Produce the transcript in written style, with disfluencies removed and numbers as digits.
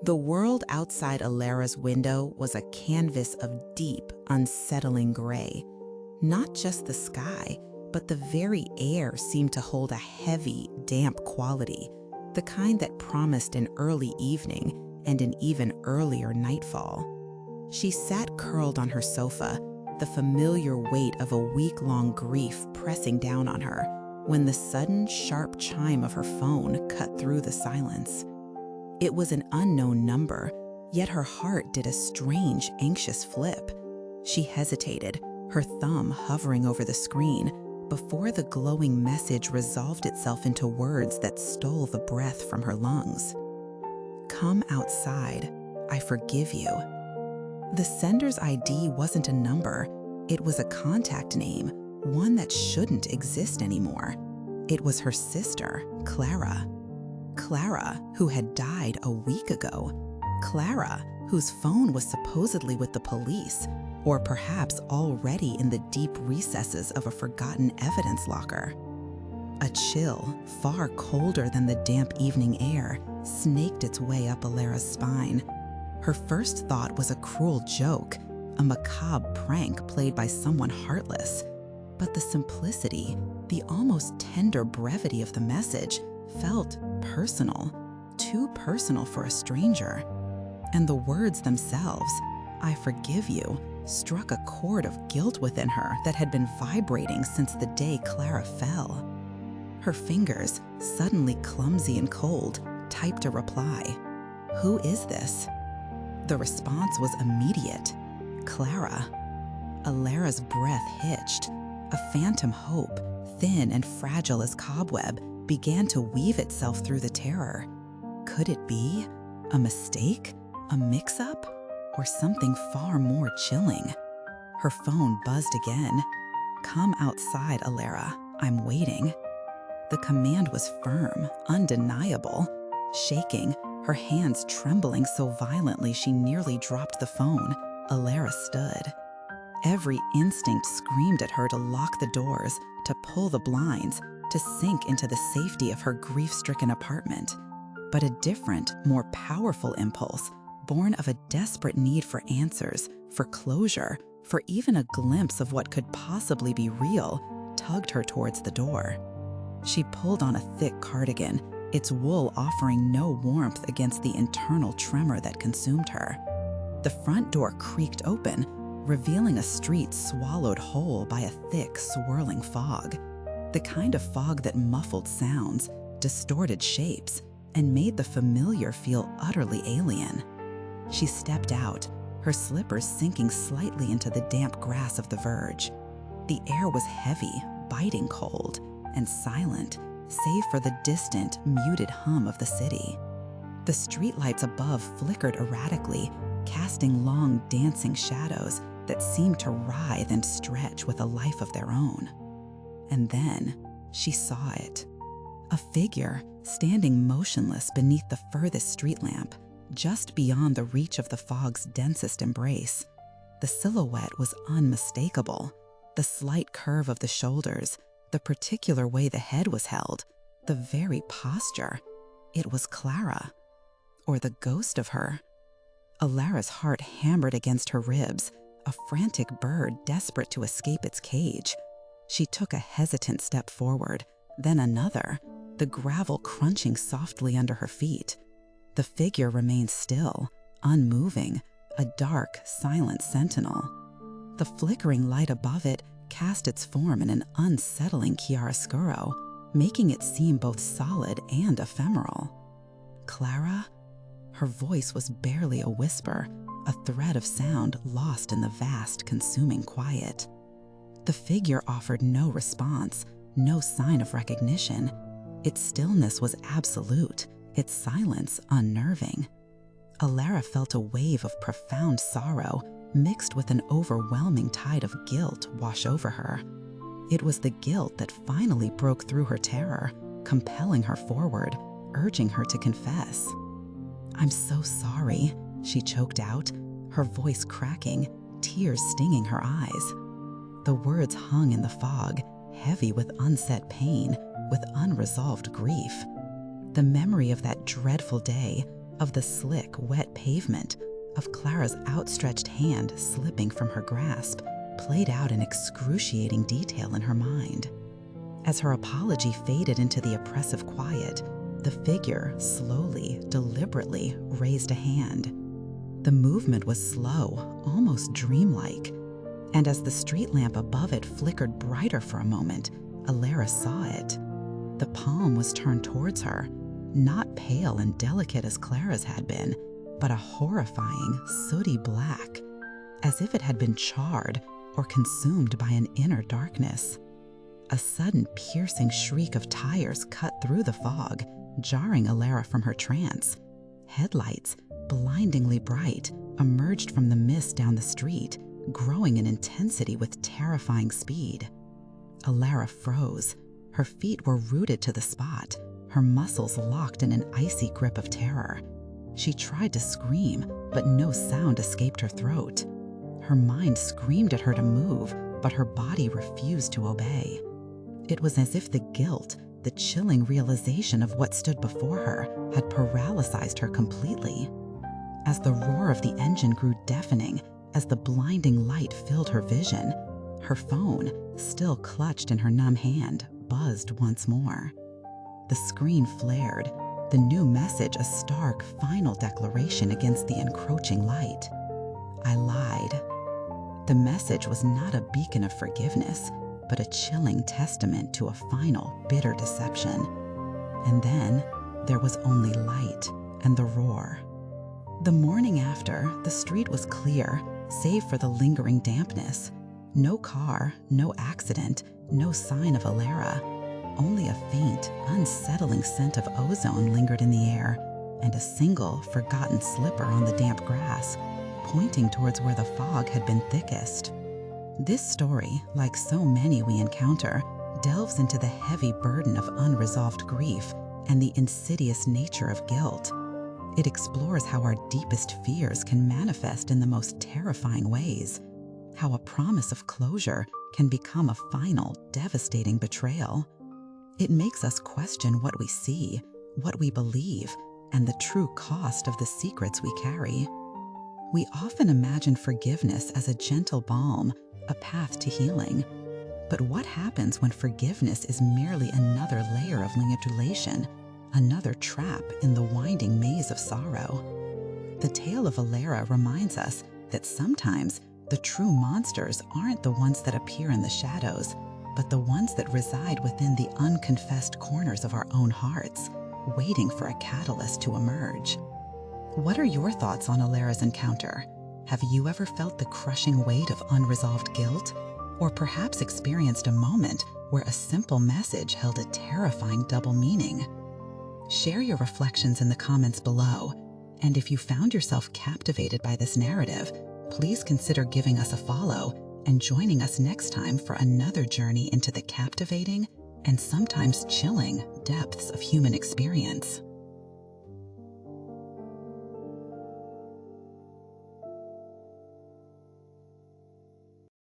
The world outside Alara's window was a canvas of deep, unsettling gray. Not just the sky, but the very air seemed to hold a heavy, damp quality, the kind that promised an early evening and an even earlier nightfall. She sat curled on her sofa, the familiar weight of a week-long grief pressing down on her, when the sudden, sharp chime of her phone cut through the silence. It was an unknown number, yet her heart did a strange, anxious flip. She hesitated, her thumb hovering over the screen, before the glowing message resolved itself into words that stole the breath from her lungs. "Come outside. I forgive you." The sender's ID wasn't a number. It was a contact name, one that shouldn't exist anymore. It was her sister, Clara. Clara, who had died a week ago. Clara, whose phone was supposedly with the police, or perhaps already in the deep recesses of a forgotten evidence locker. A chill, far colder than the damp evening air, snaked its way up Alara's spine. Her first thought was a cruel joke, a macabre prank played by someone heartless. But the simplicity, the almost tender brevity of the message felt personal, too personal for a stranger. And the words themselves, "I forgive you," struck a chord of guilt within her that had been vibrating since the day Clara fell. Her fingers, suddenly clumsy and cold, typed a reply. "Who is this?" The response was immediate. "Clara." Alara's breath hitched. A phantom hope, thin and fragile as cobweb, began to weave itself through the terror. Could it be a mistake, a mix-up, or something far more chilling? Her phone buzzed again. "Come outside, Alara. I'm waiting." The command was firm, undeniable. Shaking, her hands trembling so violently she nearly dropped the phone, Alara stood. Every instinct screamed at her to lock the doors, to pull the blinds, to sink into the safety of her grief-stricken apartment. But a different, more powerful impulse, born of a desperate need for answers, for closure, for even a glimpse of what could possibly be real, tugged her towards the door. She pulled on a thick cardigan, its wool offering no warmth against the internal tremor that consumed her. The front door creaked open, revealing a street swallowed whole by a thick, swirling fog. The kind of fog that muffled sounds, distorted shapes, and made the familiar feel utterly alien. She stepped out, her slippers sinking slightly into the damp grass of the verge. The air was heavy, biting cold, and silent, save for the distant, muted hum of the city. The streetlights above flickered erratically, casting long, dancing shadows that seemed to writhe and stretch with a life of their own. And then she saw it. A figure standing motionless beneath the furthest street lamp, just beyond the reach of the fog's densest embrace. The silhouette was unmistakable. The slight curve of the shoulders, the particular way the head was held, the very posture. It was Clara, or the ghost of her. Alara's heart hammered against her ribs, a frantic bird desperate to escape its cage. She took a hesitant step forward, then another, the gravel crunching softly under her feet. The figure remained still, unmoving, a dark, silent sentinel. The flickering light above it cast its form in an unsettling chiaroscuro, making it seem both solid and ephemeral. "Clara?" Her voice was barely a whisper, a thread of sound lost in the vast, consuming quiet. The figure offered no response, no sign of recognition. Its stillness was absolute, its silence unnerving. Alara felt a wave of profound sorrow mixed with an overwhelming tide of guilt wash over her. It was the guilt that finally broke through her terror, compelling her forward, urging her to confess. "I'm so sorry," she choked out, her voice cracking, tears stinging her eyes. The words hung in the fog, heavy with unsaid pain, with unresolved grief. The memory of that dreadful day, of the slick, wet pavement, of Clara's outstretched hand slipping from her grasp, played out in excruciating detail in her mind. As her apology faded into the oppressive quiet, the figure slowly, deliberately raised a hand. The movement was slow, almost dreamlike, and as the street lamp above it flickered brighter for a moment, Alara saw it. The palm was turned towards her, not pale and delicate as Clara's had been, but a horrifying, sooty black, as if it had been charred or consumed by an inner darkness. A sudden piercing shriek of tires cut through the fog, jarring Alara from her trance. Headlights, blindingly bright, emerged from the mist down the street, growing in intensity with terrifying speed. Alara froze. Her feet were rooted to the spot, her muscles locked in an icy grip of terror. She tried to scream, but no sound escaped her throat. Her mind screamed at her to move, but her body refused to obey. It was as if the guilt, the chilling realization of what stood before her, had paralyzed her completely. As the roar of the engine grew deafening, as the blinding light filled her vision, her phone, still clutched in her numb hand, buzzed once more. The screen flared, the new message a stark, final declaration against the encroaching light. I lied. The message was not a beacon of forgiveness, but a chilling testament to a final, bitter deception. And then there was only light and the roar. The morning after, the street was clear, save for the lingering dampness. No car, no accident, no sign of Alara. Only a faint, unsettling scent of ozone lingered in the air, and a single, forgotten slipper on the damp grass, pointing towards where the fog had been thickest. This story, like so many we encounter, delves into the heavy burden of unresolved grief and the insidious nature of guilt. It explores how our deepest fears can manifest in the most terrifying ways, how a promise of closure can become a final, devastating betrayal. It makes us question what we see, what we believe, and the true cost of the secrets we carry. We often imagine forgiveness as a gentle balm, a path to healing. But what happens when forgiveness is merely another layer of manipulation, another trap in the winding maze of sorrow? The tale of Alara reminds us that sometimes the true monsters aren't the ones that appear in the shadows, but the ones that reside within the unconfessed corners of our own hearts, waiting for a catalyst to emerge. What are your thoughts on Alara's encounter? Have you ever felt the crushing weight of unresolved guilt? Or perhaps experienced a moment where a simple message held a terrifying double meaning? Share your reflections in the comments below. And if you found yourself captivated by this narrative, please consider giving us a follow and joining us next time for another journey into the captivating and sometimes chilling depths of human experience.